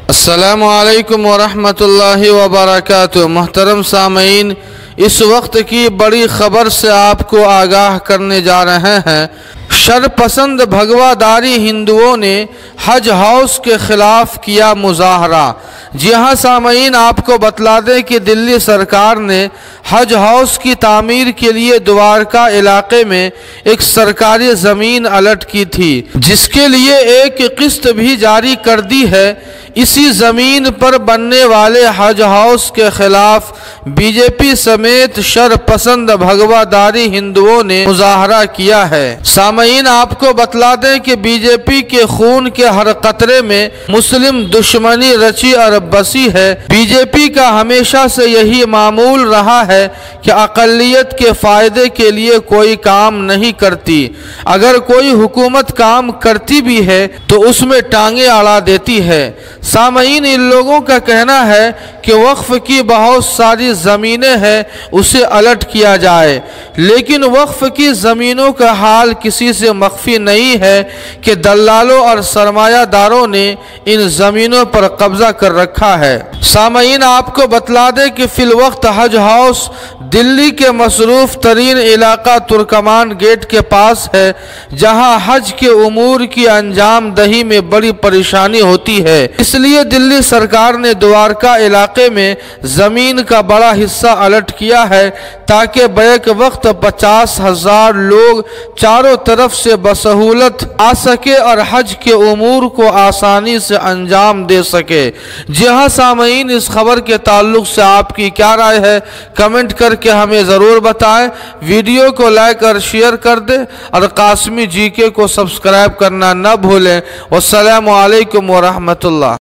السلام علیکم ورحمۃ اللہ وبرکاتہ۔ محترم سامعین، اس وقت کی بڑی خبر سے آپ کو آگاہ کرنے جا رہے ہیں۔ شرپسند بھگواداری ہندوؤں نے حج ہاؤس کے خلاف کیا مظاہرہ۔ جی ہاں سامعین، آپ کو بتلا دیں کہ دلی سرکار نے حج ہاؤس کی تعمیر کے لیے دوارکا علاقے میں ایک سرکاری زمین الٹ کی تھی، جس کے لیے ایک قسط بھی جاری کر دی ہے۔ اسی زمین پر بننے والے حج ہاؤس کے خلاف بی جے پی سمیت شرپسند بھگواداری ہندوؤں نے مظاہرہ کیا ہے۔ سامعین، آپ کو بتلا دیں کہ بی جے پی کے خون کے ہر قطرے میں مسلم دشمنی رچی اور بسی ہے۔ بی جے پی کا ہمیشہ سے یہی معمول رہا ہے کہ اقلیت کے فائدے کے لیے کوئی کام نہیں کرتی۔ اگر کوئی حکومت کام کرتی بھی ہے تو اس میں ٹانگیں اڑا دیتی ہے۔ سامعین، ان لوگوں کا کہنا ہے کہ وقف کی بہت ساری زمینیں ہیں، اسے الٹ کیا جائے، لیکن وقف کی زمینوں کا حال کسی سے مخفی نہیں ہے کہ دلالوں اور سرمایہ داروں نے ان زمینوں پر قبضہ کر رکھا ہے۔ سامعین، آپ کو بتلا دیں کہ فی الوقت حج ہاؤس دلی کے مصروف ترین علاقہ ترکمان گیٹ کے پاس ہے، جہاں حج کے امور کی انجام دہی میں بڑی پریشانی ہوتی ہے۔ اس لیے دلی سرکار نے دوارکا علاقے میں زمین کا بڑا حصہ الٹ کیا ہے تاکہ بیک وقت 50,000 لوگ چاروں طرف سے بسہولت آ سکے اور حج کے امور کو آسانی سے انجام دے سکے۔ جی ہاں سامعین، اس خبر کے تعلق سے آپ کی کیا رائے ہے؟ کمنٹ کر کے ہمیں ضرور بتائیں۔ ویڈیو کو لائک اور شیئر کر دیں اور قاسمی جی کے کو سبسکرائب کرنا نہ بھولیں۔ والسلام علیکم ورحمۃ اللہ۔